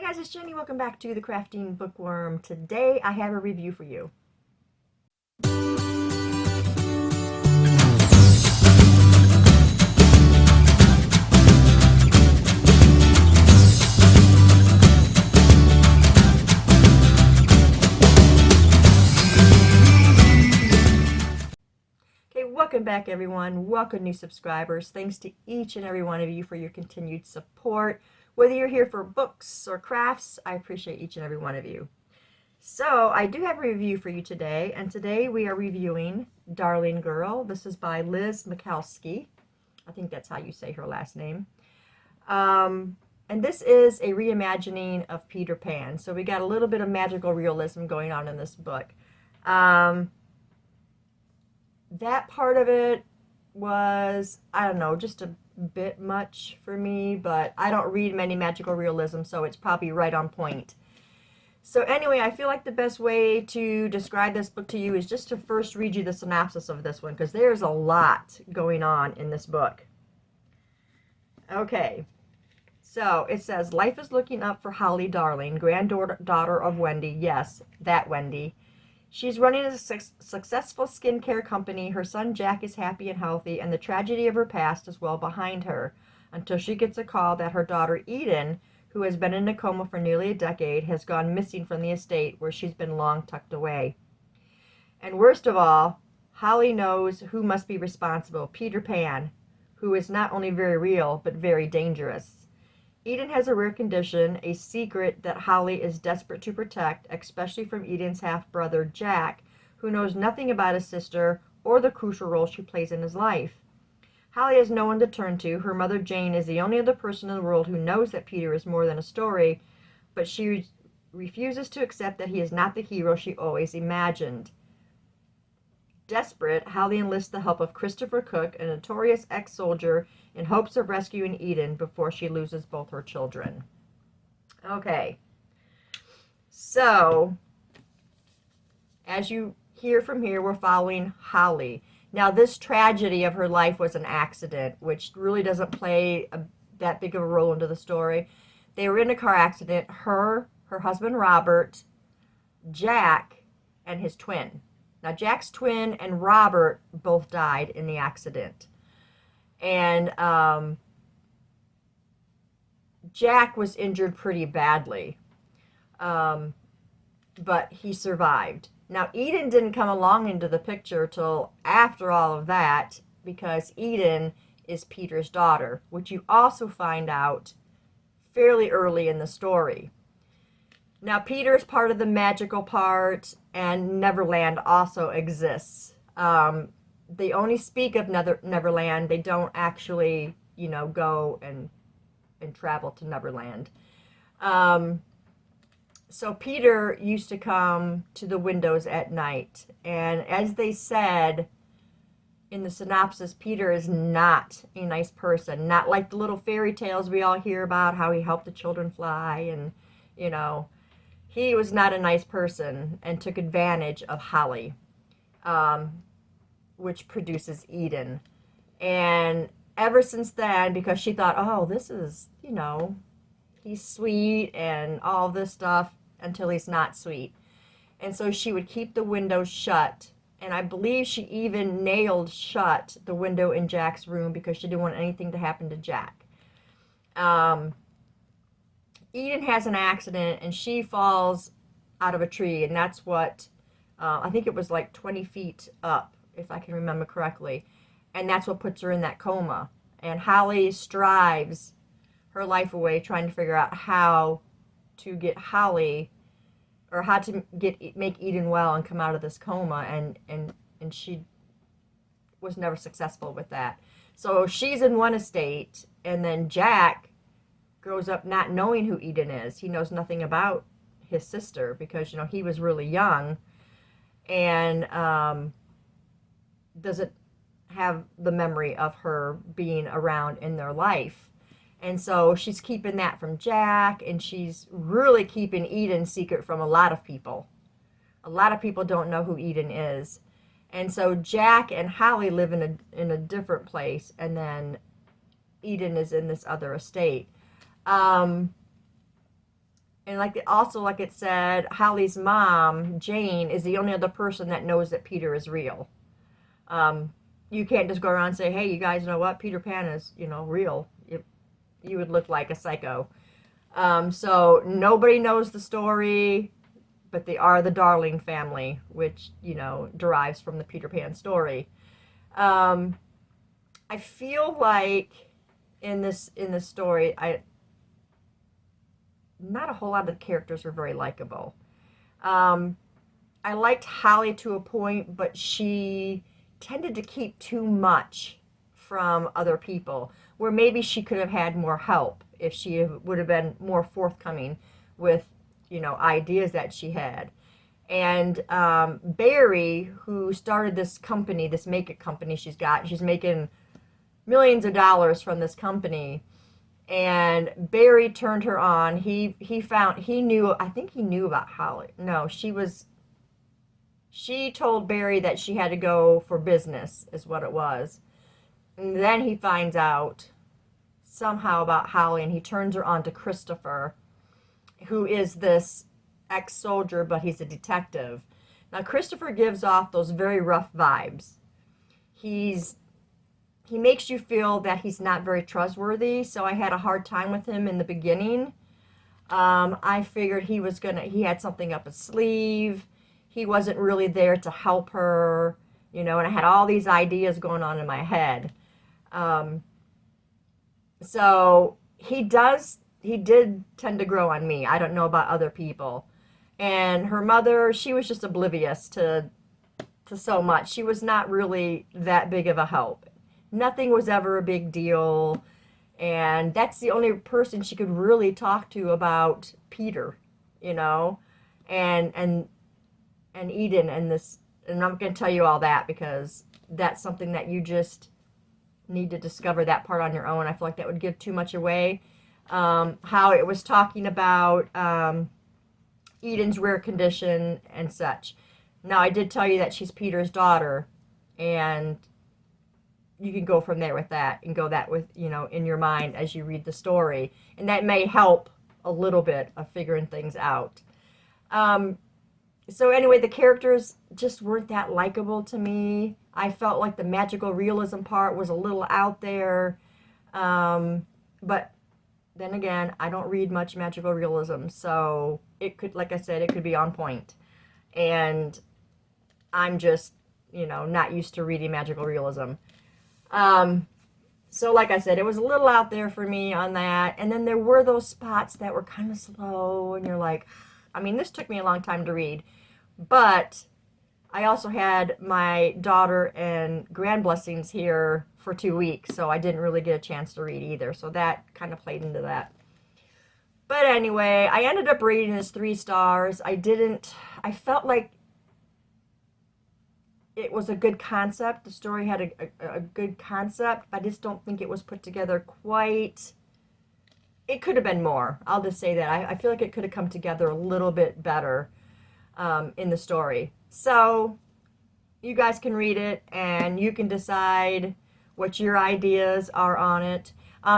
guys, it's Jenny. Welcome back to the Crafting Bookworm. Today I have a review for you. Okay, welcome back everyone. Welcome new subscribers. Thanks to each and every one of you for your continued support. Whether you're here for books or crafts, I appreciate each and every one of you. So, I do have a review for you today, and today we are reviewing Darling Girl. This is by Liz Mikulski. I think that's how you say her last name. And this is a reimagining of Peter Pan. So we got a little bit of magical realism going on in this book. That part of it was, I don't know, just a bit much for me, but I don't read many magical realism, so it's probably right on point. So anyway, I feel like the best way to describe this book to you is just to first read you the synopsis of this one, because there's a lot going on in this book. Okay, so it says, life is looking up for Holly Darling, granddaughter of Wendy. Yes, that Wendy. She's running a successful skincare company. Her son Jack is happy and healthy, and the tragedy of her past is well behind her, until she gets a call that her daughter Eden, who has been in a coma for nearly a decade, has gone missing from the estate where she's been long tucked away. And worst of all, Holly knows who must be responsible: Peter Pan, who is not only very real, but very dangerous. Eden has a rare condition, a secret that Holly is desperate to protect, especially from Eden's half-brother Jack, who knows nothing about his sister or the crucial role she plays in his life. Holly has no one to turn to. Her mother Jane is the only other person in the world who knows that Peter is more than a story, but she refuses to accept that he is not the hero she always imagined. Desperate, Holly enlists the help of Christopher Cook, a notorious ex-soldier, in hopes of rescuing Eden before she loses both her children. Okay, so as you hear from here, we're following Holly. Now, this tragedy of her life was an accident, which really doesn't play that big of a role into the story. They were in a car accident, her husband Robert, Jack, and his twin. Now, Jack's twin and Robert both died in the accident. And Jack was injured pretty badly, but he survived. Now, Eden didn't come along into the picture till after all of that, because Eden is Peter's daughter, which you also find out fairly early in the story. Now, Peter is part of the magical part, and Neverland also exists. They only speak of Neverland. They don't actually, go and travel to Neverland. So Peter used to come to the windows at night. And as they said in the synopsis, Peter is not a nice person. Not like the little fairy tales we all hear about, how he helped the children fly. And, he was not a nice person and took advantage of Holly, which produces Eden. And ever since then, because she thought, oh, this is, he's sweet and all this stuff, until he's not sweet. And so she would keep the windows shut. And I believe she even nailed shut the window in Jack's room because she didn't want anything to happen to Jack. Eden has an accident and she falls out of a tree. And that's what, I think it was like 20 feet up, if I can remember correctly. And that's what puts her in that coma. And Holly strives her life away trying to figure out how to get Holly, or how to make Eden well and come out of this coma, and she was never successful with that. So she's in one estate, and then Jack grows up not knowing who Eden is. He knows nothing about his sister because, he was really young, and doesn't have the memory of her being around in their life. And so she's keeping that from Jack, and she's really keeping Eden's secret from a lot of people. A lot of people don't know who Eden is. And so Jack and Holly live in a different place, and then Eden is in this other estate. And And also like it said, Holly's mom, Jane, is the only other person that knows that Peter is real. You can't just go around and say, hey, you guys know what? Peter Pan is, real. You would look like a psycho. So nobody knows the story, but they are the Darling family, which, derives from the Peter Pan story. I feel like in this story, not a whole lot of the characters are very likable. I liked Holly to a point, but she tended to keep too much from other people, where maybe she could have had more help if she would have been more forthcoming with, ideas that she had. And Barry, who started this company, this make-it company she's making millions of dollars from this company. And Barry turned her on. I think he knew about Holly. No, she told Barry that she had to go for business, is what it was. And then he finds out somehow about Holly, and he turns her on to Christopher, who is this ex-soldier, but he's a detective. Now, Christopher gives off those very rough vibes. He makes you feel that he's not very trustworthy, so I had a hard time with him in the beginning. I figured he had something up his sleeve. He wasn't really there to help her, and I had all these ideas going on in my head. So he did tend to grow on me. I don't know about other people. And her mother, she was just oblivious to so much. She was not really that big of a help. Nothing was ever a big deal. And that's the only person she could really talk to about Peter, and Eden and this. And I'm going to tell you all that because that's something that you just need to discover that part on your own. I feel like that would give too much away. How it was talking about Eden's rare condition and such. Now, I did tell you that she's Peter's daughter, and you can go from there with that and go that with, in your mind as you read the story. And that may help a little bit of figuring things out. So anyway, the characters just weren't that likable to me. I felt like the magical realism part was a little out there. But then again, I don't read much magical realism, so it could, like I said, it could be on point. And I'm just, not used to reading magical realism. So like I said, it was a little out there for me on that. And then there were those spots that were kind of slow, and you're like, this took me a long time to read. But I also had my daughter and grand blessings here for 2 weeks, so I didn't really get a chance to read either. So that kind of played into that. But anyway, I ended up rating this 3 stars. I felt like it was a good concept. The story had a good concept. I just don't think it was put together quite. It could have been more. I'll just say that. I feel like it could have come together a little bit better in the story. So you guys can read it and you can decide what your ideas are on it.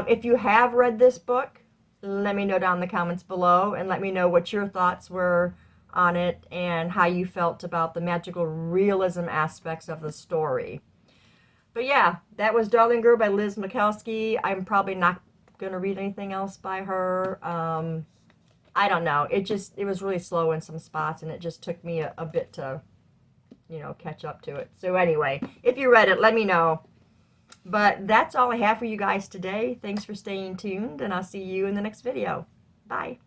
If you have read this book, let me know down in the comments below and let me know what your thoughts were on it and how you felt about the magical realism aspects of the story. But yeah, that was Darling Girl by Liz Mikulski. I'm probably not going to read anything else by her. I don't know. It was really slow in some spots, and it just took me a bit to, catch up to it. So anyway, if you read it, let me know. But that's all I have for you guys today. Thanks for staying tuned, and I'll see you in the next video. Bye.